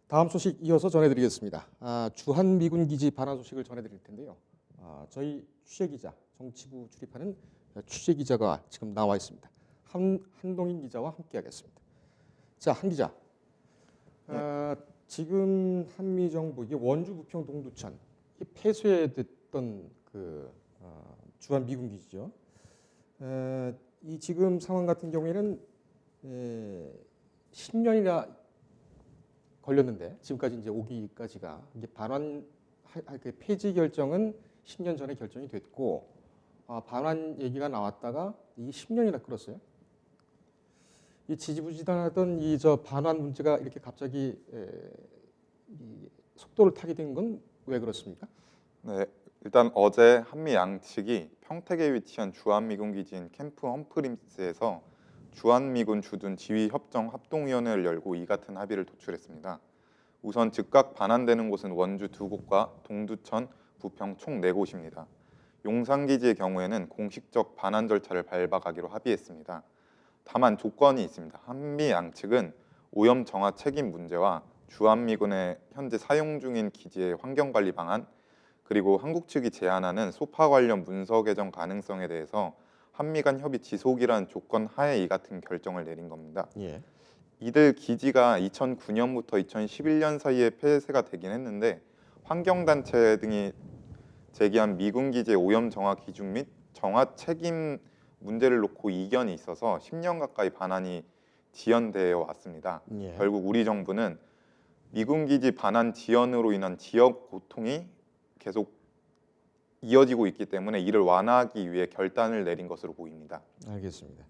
다음 소식 이어서 전해드리겠습니다. 주한미군 기지 반환 소식을 전해드릴 텐데요. 저희 취재기자, 정치부 출입하는 취재기자가 지금 나와 있습니다. 한동인 기자와 함께하겠습니다. 자, 한 기자. 지금 한미 정부 이게 원주 부평 동두천 폐쇄됐던 그 주한미군 기지죠. 이 지금 상황 같은 경우에는 10년이나 걸렸는데 지금까지 이제 오기까지가 이제 반환 폐지 결정은 10년 전에 결정이 됐고 반환 얘기가 나왔다가 이게 10년이나 끌었어요. 이 지지부진하던 이 반환 문제가 이렇게 갑자기 이 속도를 타게 된 건 왜 그렇습니까? 네, 일단 어제 한미 양측이 평택에 위치한 주한미군 기지인 캠프 험프림스에서 주한미군 주둔 지휘협정 합동위원회를 열고 이 같은 합의를 도출했습니다. 우선 즉각 반환되는 곳은 원주 2곳과 동두천, 부평 총 4곳입니다. 용산기지의 경우에는 공식적 반환 절차를 밟아가기로 합의했습니다. 다만 조건이 있습니다. 한미 양측은 오염 정화 책임 문제와 주한미군의 현재 사용 중인 기지의 환경관리 방안, 그리고 한국 측이 제안하는 소파 관련 문서 개정 가능성에 대해서 한미 간 협의 지속이라는 조건 하에 이 같은 결정을 내린 겁니다. 예. 이들 기지가 2009년부터 2011년 사이에 폐쇄가 되긴 했는데 환경단체 등이 제기한 미군 기지의 오염 정화 기준 및 정화 책임 문제를 놓고 이견이 있어서 10년 가까이 반환이 지연되어 왔습니다. 예. 결국 우리 정부는 미군 기지 반환 지연으로 인한 지역 고통이 계속 이어지고 있기 때문에 이를 완화하기 위해 결단을 내린 것으로 보입니다. 알겠습니다.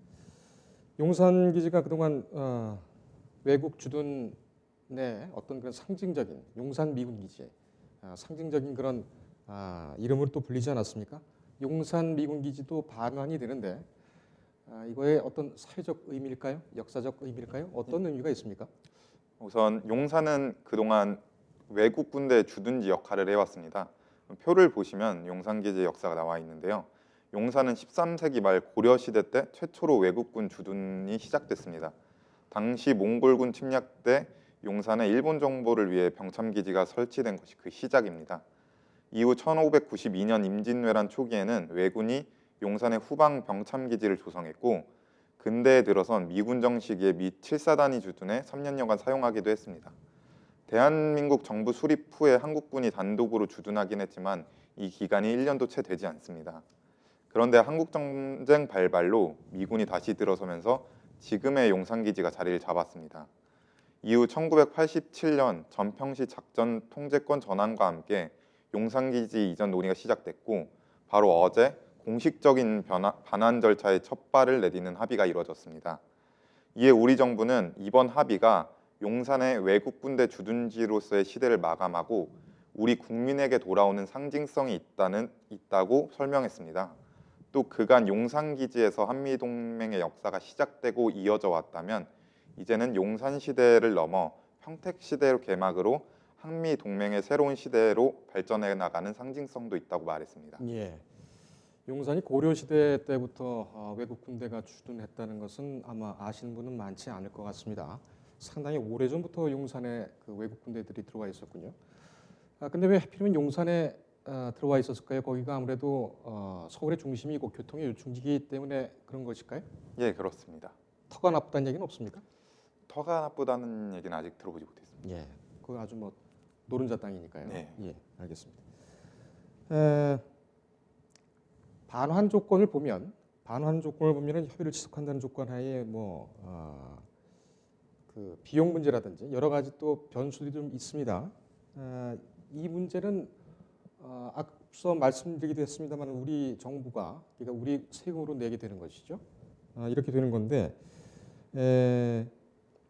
용산 기지가 그동안 외국 주둔의 어떤 그런 상징적인 용산 미군 기지의 상징적인 그런 이름으로 또 불리지 않았습니까? 용산 미군 기지도 반환이 되는데 이거의 어떤 사회적 의미일까요? 역사적 의미일까요? 어떤 의미가 있습니까? 우선 용산은 그동안 외국 군대 주둔지 역할을 해왔습니다. 표를 보시면 용산 기지의 역사가 나와 있는데요. 용산은 13세기 말 고려시대 때 최초로 외국군 주둔이 시작됐습니다. 당시 몽골군 침략 때 용산에 일본 정보를 위해 병참기지가 설치된 것이 그 시작입니다. 이후 1592년 임진왜란 초기에는 왜군이 용산의 후방 병참기지를 조성했고 근대에 들어선 미군 정시기에 미 7사단이 주둔해 3년여간 사용하기도 했습니다. 대한민국 정부 수립 후에 한국군이 단독으로 주둔하긴 했지만 이 기간이 1년도 채 되지 않습니다. 그런데 한국전쟁 발발로 미군이 다시 들어서면서 지금의 용산기지가 자리를 잡았습니다. 이후 1987년 전평시 작전 통제권 전환과 함께 용산기지 이전 논의가 시작됐고 바로 어제 공식적인 반환 절차의 첫 발을 내딛는 합의가 이루어졌습니다. 이에 우리 정부는 이번 합의가 용산의 외국 군대 주둔지로서의 시대를 마감하고 우리 국민에게 돌아오는 상징성이 있다고 설명했습니다. 또 그간 용산 기지에서 한미 동맹의 역사가 시작되고 이어져 왔다면 이제는 용산 시대를 넘어 평택 시대로 개막으로 한미 동맹의 새로운 시대로 발전해 나가는 상징성도 있다고 말했습니다. 예. 용산이 고려 시대 때부터 외국 군대가 주둔했다는 것은 아마 아시는 분은 많지 않을 것 같습니다. 상당히 오래전부터 용산에 그 외국 군대들이 들어와 있었군요. 근데 왜 하필이면 용산에 들어와 있었을까요? 거기가 아무래도 서울의 중심이고 교통의 요충지이기 때문에 그런 것일까요? 예, 그렇습니다. 터가 나쁘다는 얘기는 없습니까? 터가 나쁘다는 얘기는 아직 들어보지 못했습니다. 예, 그거 아주 뭐 노른자 땅이니까요. 네. 예, 알겠습니다. 반환 조건을 보면 협의를 지속한다는 조건 하에 그 비용 문제라든지 여러 가지 또 변수들이 좀 있습니다. 이 문제는 앞서 말씀드리기도 했습니다만 우리 정부가 그러니까 우리 세금으로 내게 되는 것이죠. 이렇게 되는 건데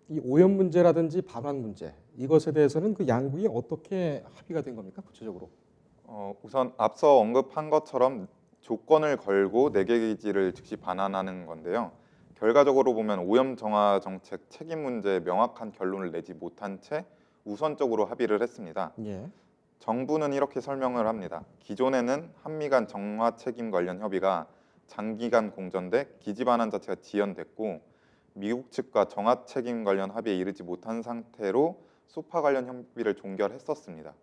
이 오염 문제라든지 반환 문제 이것에 대해서는 그 양국이 어떻게 합의가 된 겁니까 구체적으로? 우선 앞서 언급한 것처럼 조건을 걸고 4개 기지를 즉시 반환하는 건데요. 결과적으로 보면 오염 정화 정책 책임 문제에 명확한 결론을 내지 못한 채 우선적으로 합의를 했습니다. 예. 정부는 이렇게 설명을 합니다. 기존에는 한미 간 정화 책임 관련 협의가 장기간 공전돼 기지 반환 자체가 지연됐고 미국 측과 정화 책임 관련 합의에 이르지 못한 상태로 수파 관련 협의를 종결했었습니다.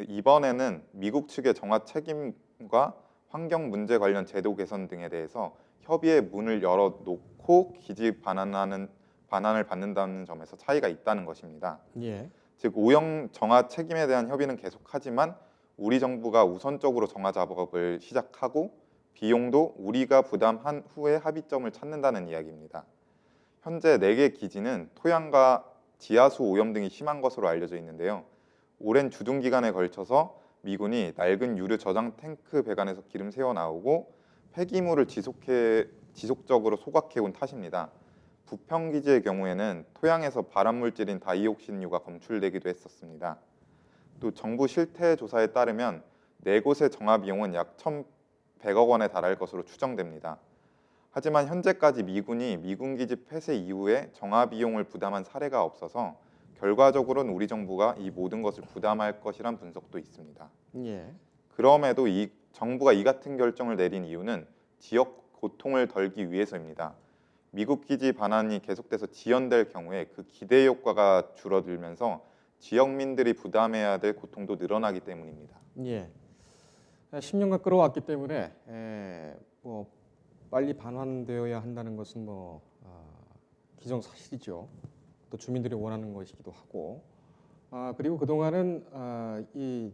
이번에는 미국 측의 정화 책임과 환경 문제 관련 제도 개선 등에 대해서 협의의 문을 열어놓고 기지 반환을 받는다는 점에서 차이가 있다는 것입니다. 예. 즉 오염 정화 책임에 대한 협의는 계속하지만 우리 정부가 우선적으로 정화 작업을 시작하고 비용도 우리가 부담한 후에 합의점을 찾는다는 이야기입니다. 현재 4개 기지는 토양과 지하수 오염 등이 심한 것으로 알려져 있는데요. 오랜 주둔 기간에 걸쳐서 미군이 낡은 유류 저장 탱크 배관에서 기름 새어 나오고 폐기물을 지속적으로 소각해온 탓입니다. 부평 기지의 경우에는 토양에서 발암 물질인 다이옥신유가 검출되기도 했었습니다. 또 정부 실태 조사에 따르면 4곳의 정화 비용은 약 1,100억 원에 달할 것으로 추정됩니다. 하지만 현재까지 미군이 미군 기지 폐쇄 이후에 정화 비용을 부담한 사례가 없어서 결과적으로는 우리 정부가 이 모든 것을 부담할 것이란 분석도 있습니다. 예. 그럼에도 정부가 이 같은 결정을 내린 이유는 지역 고통을 덜기 위해서입니다. 미국 기지 반환이 계속돼서 지연될 경우에 그 기대 효과가 줄어들면서 지역민들이 부담해야 될 고통도 늘어나기 때문입니다. 예. 10년간 끌어왔기 때문에 뭐 빨리 반환되어야 한다는 것은 기정사실이죠. 또 주민들이 원하는 것이기도 하고, 그리고 그동안은 이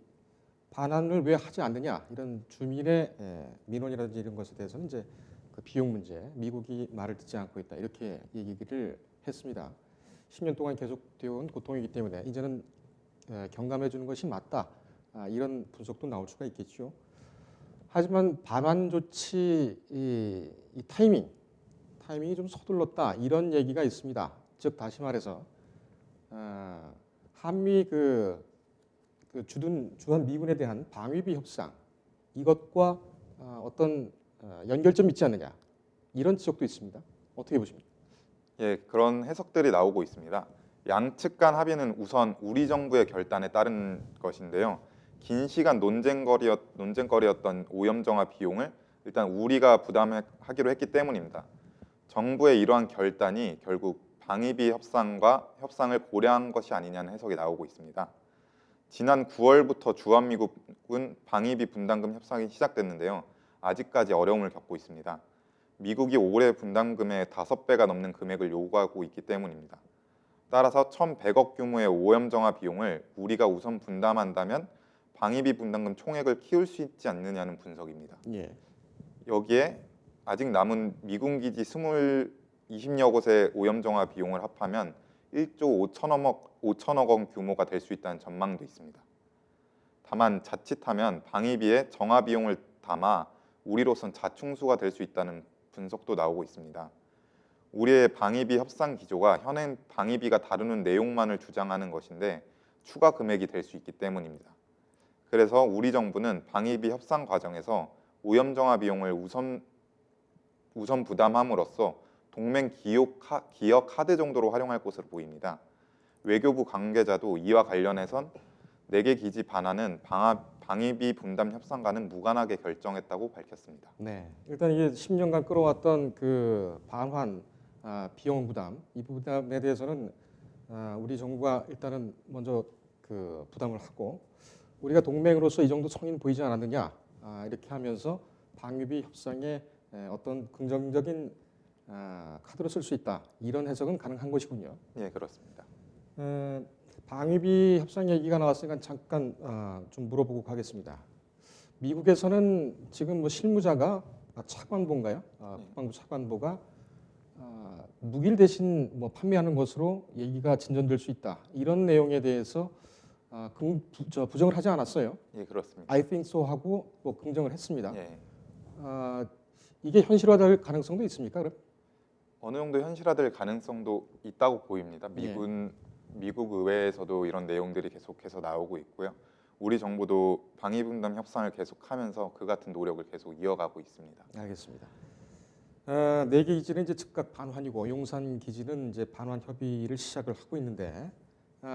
반환을 왜 하지 않느냐 이런 주민의 민원이라든지 이런 것에 대해서는 이제 그 비용 문제, 미국이 말을 듣지 않고 있다 이렇게 얘기를 했습니다. 10년 동안 계속되어 온 고통이기 때문에 이제는 경감해 주는 것이 맞다 이런 분석도 나올 수가 있겠죠. 하지만 반환 조치 이 타이밍이 좀 서둘렀다 이런 얘기가 있습니다. 즉 다시 말해서 한미 주한 미군에 대한 방위비 협상 이것과 어떤 연결점 있지 않느냐 이런 지적도 있습니다. 어떻게 보십니까? 예, 그런 해석들이 나오고 있습니다. 양측 간 합의는 우선 우리 정부의 결단에 따른 것인데요. 긴 시간 논쟁거리였던 오염 정화 비용을 일단 우리가 부담하기로 했기 때문입니다. 정부의 이러한 결단이 결국 방위비 협상을 고려한 것이 아니냐는 해석이 나오고 있습니다. 지난 9월부터 주한미국은 방위비 분담금 협상이 시작됐는데요. 아직까지 어려움을 겪고 있습니다. 미국이 올해 분담금의 5배가 넘는 금액을 요구하고 있기 때문입니다. 따라서 1,100억 규모의 오염 정화 비용을 우리가 우선 분담한다면 방위비 분담금 총액을 키울 수 있지 않느냐는 분석입니다. 예. 여기에 아직 남은 미군 기지 20여 곳의 오염 정화 비용을 합하면 1조 5천억 원 규모가 될 수 있다는 전망도 있습니다. 다만 자칫하면 방위비에 정화 비용을 담아 우리로선 자충수가 될 수 있다는 분석도 나오고 있습니다. 우리의 방위비 협상 기조가 현행 방위비가 다루는 내용만을 주장하는 것인데 추가 금액이 될 수 있기 때문입니다. 그래서 우리 정부는 방위비 협상 과정에서 오염 정화 비용을 우선 부담함으로써 동맹 기업 카드 정도로 활용할 것으로 보입니다. 외교부 관계자도 이와 관련해선 4개 기지 반환은 방위비 분담 협상과는 무관하게 결정했다고 밝혔습니다. 네, 일단 이게 10년간 끌어왔던 그 반환 비용 부담, 이 부담에 대해서는 우리 정부가 일단은 먼저 그 부담을 하고 우리가 동맹으로서 이 정도 성인 보이지 않았느냐 이렇게 하면서 방위비 협상에 어떤 긍정적인 카드로 쓸 수 있다 이런 해석은 가능한 것이군요. 네, 그렇습니다. 방위비 협상 얘기가 나왔으니까 잠깐 좀 물어보고 가겠습니다. 미국에서는 지금 뭐 실무자가 차관보인가요? 국방부 차관보가 무기를 대신 뭐 판매하는 것으로 얘기가 진전될 수 있다 이런 내용에 대해서 부정을 하지 않았어요. 예, 그렇습니다. I think so 하고 뭐 긍정을 했습니다. 예. 이게 현실화될 가능성도 있습니까? 그럼? 어느 정도 현실화될 가능성도 있다고 보입니다. 미국 의회에서도 이런 내용들이 계속해서 나오고 있고요. 우리 정부도 방위 분담 협상을 계속하면서 그 같은 노력을 계속 이어가고 있습니다. 알겠습니다. 4개 기지는 이제 즉각 반환이고 용산 기지는 이제 반환 협의를 시작을 하고 있는데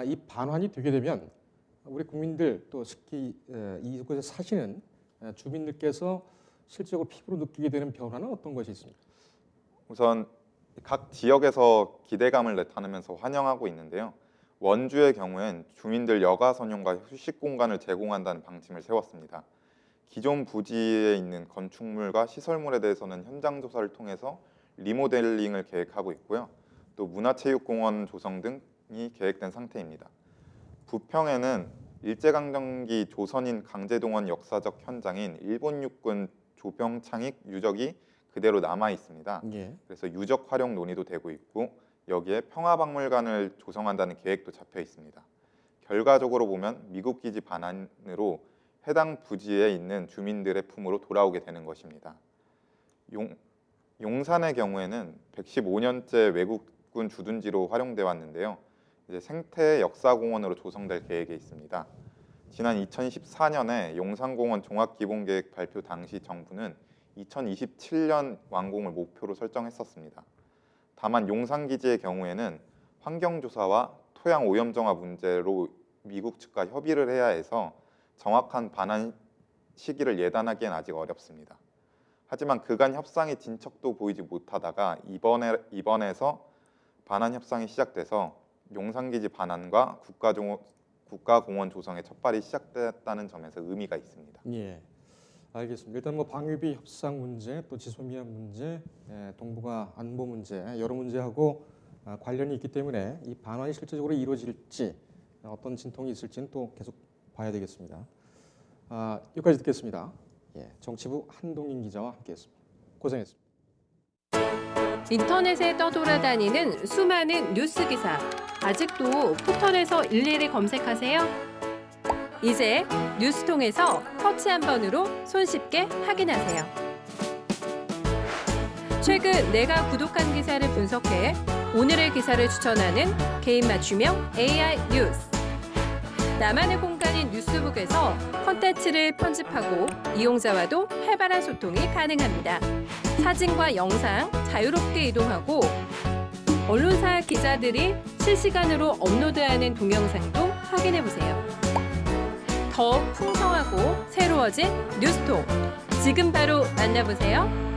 이 반환이 되게 되면 우리 국민들 또 특히 이곳에 사시는 주민들께서 실제로 피부로 느끼게 되는 변화는 어떤 것이 있습니까? 우선 각 지역에서 기대감을 나타내면서 환영하고 있는데요. 원주의 경우엔 주민들 여가 선용과 휴식 공간을 제공한다는 방침을 세웠습니다. 기존 부지에 있는 건축물과 시설물에 대해서는 현장 조사를 통해서 리모델링을 계획하고 있고요. 또 문화체육공원 조성 등이 계획된 상태입니다. 부평에는 일제강점기 조선인 강제동원 역사적 현장인 일본 육군 조병창익 유적이 그대로 남아 있습니다. 예. 그래서 유적 활용 논의도 되고 있고 여기에 평화박물관을 조성한다는 계획도 잡혀 있습니다. 결과적으로 보면 미국 기지 반환으로 해당 부지에 있는 주민들의 품으로 돌아오게 되는 것입니다. 용산의 경우에는 115년째 외국군 주둔지로 활용돼 왔는데요. 이제 생태 역사공원으로 조성될 계획에 있습니다. 지난 2014년에 용산공원 종합기본계획 발표 당시 정부는 2027년 완공을 목표로 설정했었습니다. 다만 용산기지의 경우에는 환경조사와 토양 오염정화 문제로 미국 측과 협의를 해야 해서 정확한 반환 시기를 예단하기엔 아직 어렵습니다. 하지만 그간 협상이 진척도 보이지 못하다가 이번에서 반환 협상이 시작돼서 용산기지 반환과 국가공원 조성의 첫발이 시작됐다는 점에서 의미가 있습니다. 예. 알겠습니다. 일단 뭐 방위비 협상 문제, 또 지소미아 문제, 동북아 안보 문제 여러 문제하고 관련이 있기 때문에 이 반환이 실질적으로 이루어질지 어떤 진통이 있을지는 또 계속 봐야 되겠습니다. 여기까지 듣겠습니다. 예, 정치부 한동인 기자와 함께했습니다. 고생했습니다. 인터넷에 떠돌아다니는 수많은 뉴스 기사. 아직도 포털에서 일일이 검색하세요? 이제 뉴스통에서 터치 한 번으로 손쉽게 확인하세요. 최근 내가 구독한 기사를 분석해 오늘의 기사를 추천하는 개인 맞춤형 AI 뉴스. 나만의 공간인 뉴스북에서 콘텐츠를 편집하고 이용자와도 활발한 소통이 가능합니다. 사진과 영상 자유롭게 이동하고 언론사 기자들이 실시간으로 업로드하는 동영상도 확인해보세요. 더 풍성하고 새로워진 뉴스통. 지금 바로 만나보세요.